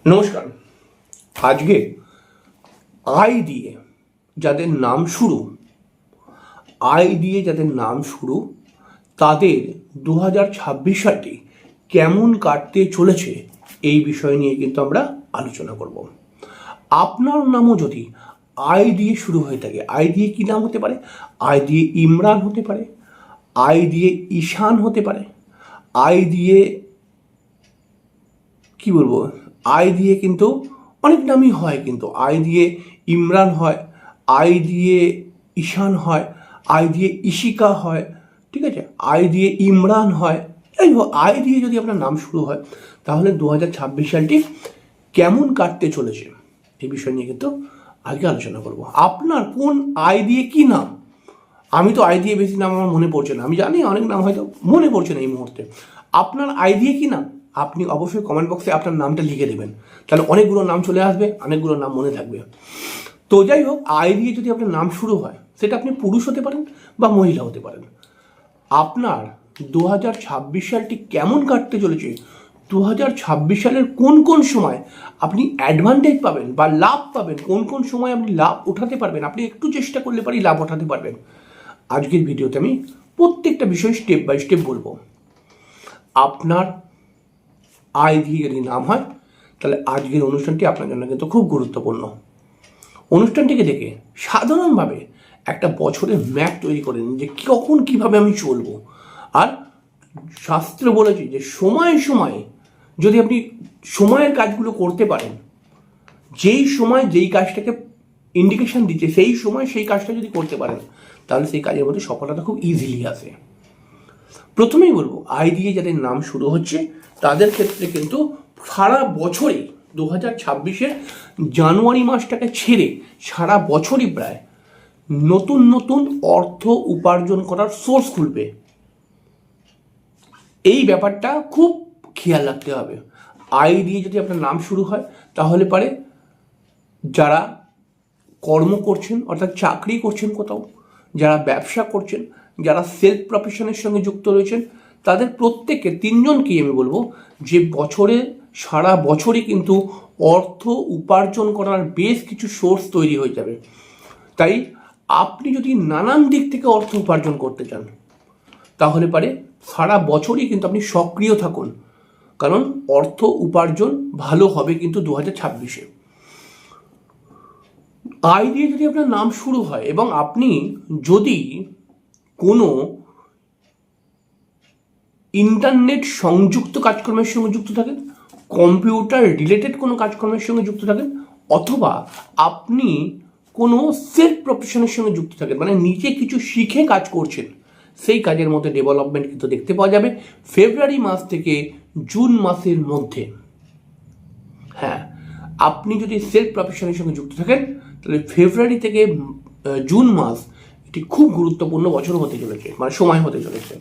নমস্কার। আজকে আই দিয়ে যাদের নাম শুরু তাদের 2026 সালটি কেমন কাটতে চলেছে এই বিষয় নিয়ে কিন্তু আমরা আলোচনা করব। আপনার নামও যদি আই দিয়ে শুরু হয়ে থাকে, আই দিয়ে কী নাম হতে পারে? আই দিয়ে ইমরান হতে পারে, আই দিয়ে ঈশান হতে পারে, আই দিয়ে কি বলবো, আই দিয়ে কিন্তু অনেক নামই হয়, কিন্তু আই দিয়ে ইমরান হয়, আই দিয়ে ঈশান হয়, আই দিয়ে ইশিকা হয়, ঠিক আছে, আই দিয়ে ইমরান হয়। এই আই দিয়ে যদি আপনার নাম শুরু হয় তাহলে 2026 সালটি কেমন কাটতে চলেছে এই বিষয় নিয়ে কিন্তু আজকে আলোচনা করব। আপনার কোন আই দিয়ে কি নাম? আমি তো আই দিয়ে বেশি নাম আমার মনে পড়ছে না, আমি জানি অনেক নাম হয়তো মনে পড়ছে না এই মুহূর্তে। আপনার আই দিয়ে কি নাম? আপনি অবশ্যই কমেন্ট বক্সে আপনার নামটা লিখে দেবেন, তাহলে অনেকগুলো নাম চলে আসবে, অনেকগুলো নাম মনে থাকবে। তো যাই হোক, আই দিয়ে যদি আপনার নাম শুরু হয়, সেটা আপনি পুরুষ হতে পারেন বা মহিলা হতে পারেন। আপনার 2026 সালটি কেমন কাটতে চলেছে, 2026 সালের কোন কোন সময় আপনি অ্যাডভান্টেজ পাবেন বা লাভ পাবেন, কোন কোন সময় আপনি লাভ উঠাতে পারবেন, আপনি একটু চেষ্টা করলে পারি লাভ উঠাতে পারবেন, আজকের ভিডিওতে আমি প্রত্যেকটা বিষয় স্টেপ বাই স্টেপ বলবো। আপনার আই দিয়ে যদি নাম হয় তাহলে আজকের অনুষ্ঠানটি আপনার জন্য কিন্তু খুব গুরুত্বপূর্ণ। অনুষ্ঠানটিকে দেখে সাধারণভাবে একটা বছরের ম্যাপ তৈরি করে নিন যে কখন কীভাবে আমি চলবো। আর শাস্ত্র বলেছে যে সময়ে সময়ে যদি আপনি সময়ের কাজগুলো করতে পারেন, যেই সময় যেই কাজটাকে ইন্ডিকেশন দিচ্ছে সেই সময় সেই কাজটা যদি করতে পারেন তাহলে সেই কাজের মধ্যে সফলতা খুব ইজিলি আসে। প্রথমেই বলবো, আই দিয়ে যাদের নাম শুরু হচ্ছে তাদের ক্ষেত্রে কিন্তু সারা বছরই 2026-এর জানুয়ারি মাসটাকে ছেড়ে সারা বছরই প্রায় নতুন নতুন অর্থ উপার্জন করার সোর্স খুলবে। এই ব্যাপারটা খুব খেয়াল রাখতে হবে। আই দিয়ে যদি আপনার নাম শুরু হয় তাহলে পারে যারা কর্ম করছেন, অর্থাৎ চাকরি করছেন কোথাও, যারা ব্যবসা করছেন, যারা সেলফ প্রফেশনের সঙ্গে যুক্ত রয়েছেন, তাদের প্রত্যেকে তিনজনকেই আমি বলবো যে বছরে সারা বছরই কিন্তু অর্থ উপার্জন করার বেশ কিছু সোর্স তৈরি হয়ে যাবে। তাই আপনি যদি নানান দিক থেকে অর্থ উপার্জন করতে চান তাহলে পারে সারা বছরই কিন্তু আপনি সক্রিয় থাকুন, কারণ অর্থ উপার্জন ভালো হবে কিন্তু 2026-এ। আই দিয়ে যদি আপনার নাম শুরু হয় এবং আপনি যদি কোনো ইন্টারনেট সংযুক্ত কাজকর্মের সঙ্গে যুক্ত থাকেন, কম্পিউটার রিলেটেড কোনো কাজকর্মের সঙ্গে যুক্ত থাকেন, অথবা আপনি কোনো সেলফ প্রফেশনের সঙ্গে যুক্ত থাকেন, মানে নিজে কিছু শিখে কাজ করছেন, সেই কাজের মধ্যে ডেভেলপমেন্ট কিন্তু দেখতে পাওয়া যাবে ফেব্রুয়ারি মাস থেকে জুন মাসের মধ্যে। হ্যাঁ, আপনি যদি সেলফ প্রফেশনের সঙ্গে যুক্ত থাকেন তাহলে ফেব্রুয়ারি থেকে জুন মাস এটি খুব গুরুত্বপূর্ণ বছর হতে চলেছে, মানে সময় হতে চলেছে।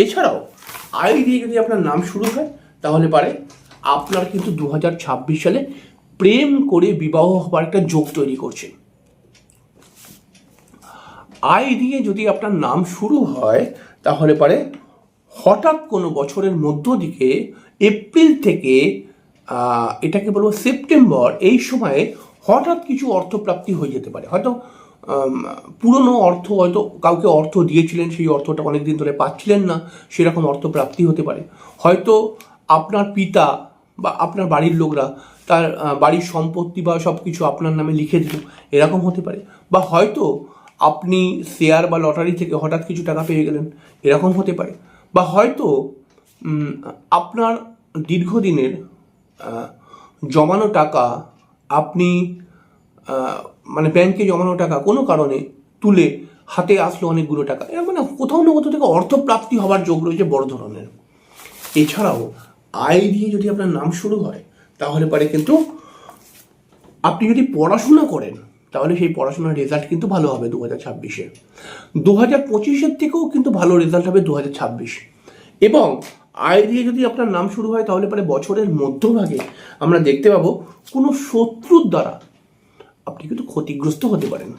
এছাড়াও আই দিয়ে যদি আপনার নাম শুরু হয় তাহলে পারে আপনার কিন্তু 2026 সালে প্রেম করে বিবাহ হবার একটা যোগ তৈরি করছে। আই দিয়ে যদি আপনার নাম শুরু হয় তাহলে পারে হঠাৎ কোনো বছরের মধ্য দিকে এপ্রিল থেকে এটাকে বলবো সেপ্টেম্বর, এই সময়ে হঠাৎ কিছু অর্থপ্রাপ্তি হয়ে যেতে পারে। হয়তো পুরনো অর্থ, হয়তো কাউকে অর্থ দিয়েছিলেন, সেই অর্থটা অনেকদিন ধরে পাচ্ছিলেন না, সেরকম অর্থপ্রাপ্তি হতে পারে। হয়তো আপনার পিতা বা আপনার বাড়ির লোকরা তার বাড়ির সম্পত্তি বা সব কিছু আপনার নামে লিখে দিল, এরকম হতে পারে। বা হয়তো আপনি শেয়ার বা লটারি থেকে হঠাৎ কিছু টাকা পেয়ে গেলেন, এরকম হতে পারে। বা হয়তো আপনার দীর্ঘদিনের জমানো টাকা আপনি মানে ব্যাংকে জমানো টাকা কোনো কারণে তুলে হাতে আসলো অনেকগুলো টাকা, এর মানে কোথাও না কোথাও থেকে অর্থপ্রাপ্তি হওয়ার যোগ রয়েছে বড় ধরনের। এছাড়াও আই দিয়ে যদি আপনার নাম শুরু হয় তাহলে পারে কিন্তু আপনি যদি পড়াশোনা করেন তাহলে সেই পড়াশোনার রেজাল্ট কিন্তু ভালো হবে 2026-এ। 2025-এর থেকেও কিন্তু ভালো রেজাল্ট হবে 2026। এবং আই দিয়ে যদি আপনার নাম শুরু হয় তাহলে পরে বছরের মধ্যভাগে আমরা দেখতে পাবো কোনো শত্রুর দ্বারা আপনি কিন্তু ক্ষতিগ্রস্ত হতে পারেন।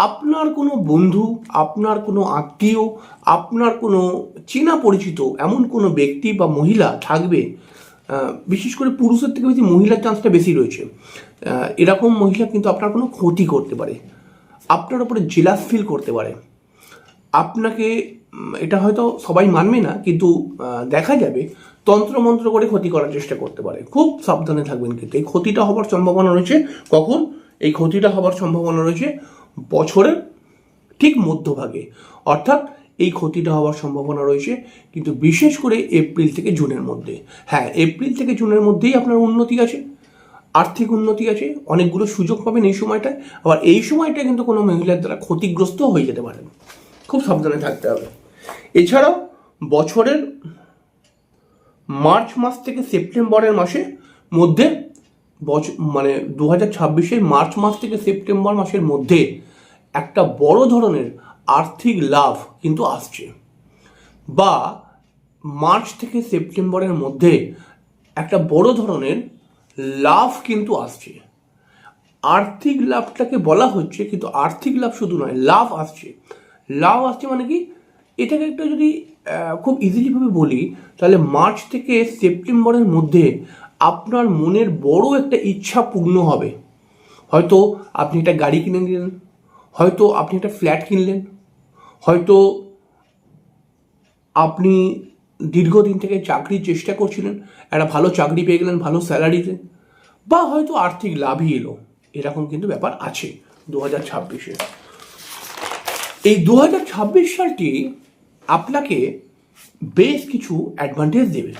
আপনার কোনো বন্ধু, আপনার কোনো আত্মীয়, আপনার কোনো চেনা পরিচিত এমন কোনো ব্যক্তি বা মহিলা থাকবে বিশেষ করে পুরুষের থেকে বেশি মহিলার চান্সটা বেশি রয়েছে। এরকম মহিলা কিন্তু আপনার কোনো ক্ষতি করতে পারে, আপনার উপরে জেলাস ফিল করতে পারে, আপনাকে, এটা হয়তো সবাই মানবে না, কিন্তু দেখা যাবে তন্ত্রমন্ত্র করে ক্ষতি করার চেষ্টা করতে পারে। খুব সাবধানে থাকবেন। কিন্তু এই ক্ষতিটা হবার সম্ভাবনা রয়েছে কখন? এই ক্ষতিটা হবার সম্ভাবনা রয়েছে বছরের ঠিক মধ্যভাগে, অর্থাৎ এই ক্ষতিটা হওয়ার সম্ভাবনা রয়েছে কিন্তু বিশেষ করে এপ্রিল থেকে জুনের মধ্যে। হ্যাঁ, এপ্রিল থেকে জুনের মধ্যেই আপনার উন্নতি আছে, আর্থিক উন্নতি আছে, অনেকগুলো সুযোগ পাবেন এই সময়টায়। আবার এই সময়টা কিন্তু কোনো মহিলার দ্বারা ক্ষতিগ্রস্ত হয়ে যেতে পারেন, খুব সাবধানে থাকতে হবে। এছাড়াও বছরের মার্চ মাস থেকে সেপ্টেম্বরের মাসের মধ্যে, মানে 2026-এর মার্চ মাস থেকে সেপ্টেম্বর মাসের মধ্যে একটা বড় ধরনের আর্থিক লাভ কিন্তু আসছে, বা মার্চ থেকে সেপ্টেম্বরের মধ্যে একটা বড় ধরনের লাভ কিন্তু আসছে। আর্থিক লাভটাকে বলা হচ্ছে, কিন্তু আর্থিক লাভ শুধু নয়, লাভ আসছে। লাভ আসছে মানে কি, এটাকে একটা যদি খুব ইজিলিভাবে বলি, তাহলে মার্চ থেকে সেপ্টেম্বরের মধ্যে আপনার মনের বড় একটা ইচ্ছা পূর্ণ হবে। হয়তো আপনি একটা গাড়ি কিনে নিলেন, হয়তো আপনি একটা ফ্ল্যাট কিনলেন, হয়তো আপনি দীর্ঘদিন থেকে চাকরির চেষ্টা করছিলেন, একটা ভালো চাকরি পেয়ে গেলেন ভালো স্যালারিতে, বা হয়তো আর্থিক লাভই এলো। এরকম কিন্তু ব্যাপার আছে 2026-এ। এই 2026 সালটি আপনাকে বেশ কিছু অ্যাডভান্টেজ দেবে।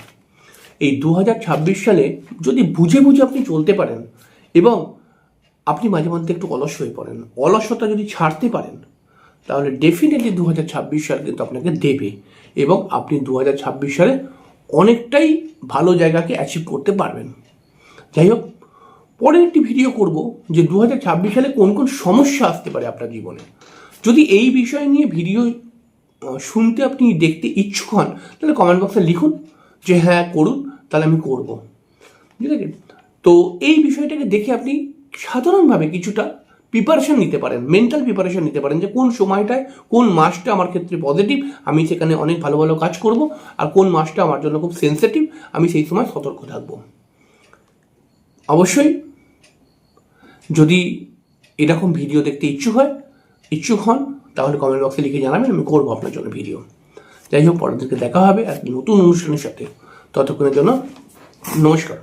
এই 2026 সালে যদি বুঝে বুঝে আপনি চলতে পারেন, এবং আপনি মাঝে মধ্যে একটু অলস হয়ে পড়েন, অলসতা যদি ছাড়তে পারেন, তাহলে ডেফিনেটলি 2026 সাল কিন্তু আপনাকে দেবে, এবং আপনি 2026 সালে অনেকটাই ভালো জায়গাকে অ্যাচিভ করতে পারবেন। যাই হোক, পরে একটি ভিডিও করব যে 2026 সালে কোন কোন সমস্যা আসতে পারে আপনার জীবনে। যদি এই বিষয় নিয়ে ভিডিও শুনতে আপনি দেখতে ইচ্ছুক হন, তাহলে কমেন্ট বক্সে লিখুন যে হ্যাঁ করুন, তাহলে আমি করব। ঠিক আছে? তো এই বিষয়টাকে দেখে আপনি সাধারণভাবে কিছুটা প্রিপারেশন নিতে পারেন, মেন্টাল প্রিপারেশন নিতে পারেন, যে কোন সময়টায় কোন মাসটা আমার ক্ষেত্রে পজিটিভ, আমি সেখানে অনেক ভালো ভালো কাজ করব, আর কোন মাসটা আমার জন্য খুব সেন্সিটিভ, আমি সেই সময় সতর্ক থাকব। অবশ্যই যদি এরকম ভিডিও দেখতে ইচ্ছুক হন, তাহলে কমেন্ট বক্সে লিখে জানাবেন, আমি করবো আপনার জন্য ভিডিও। যাই হোক, পরের দিকে দেখা হবে এক নতুন অনুষ্ঠানের সাথে। ততক্ষণের জন্য নমস্কার।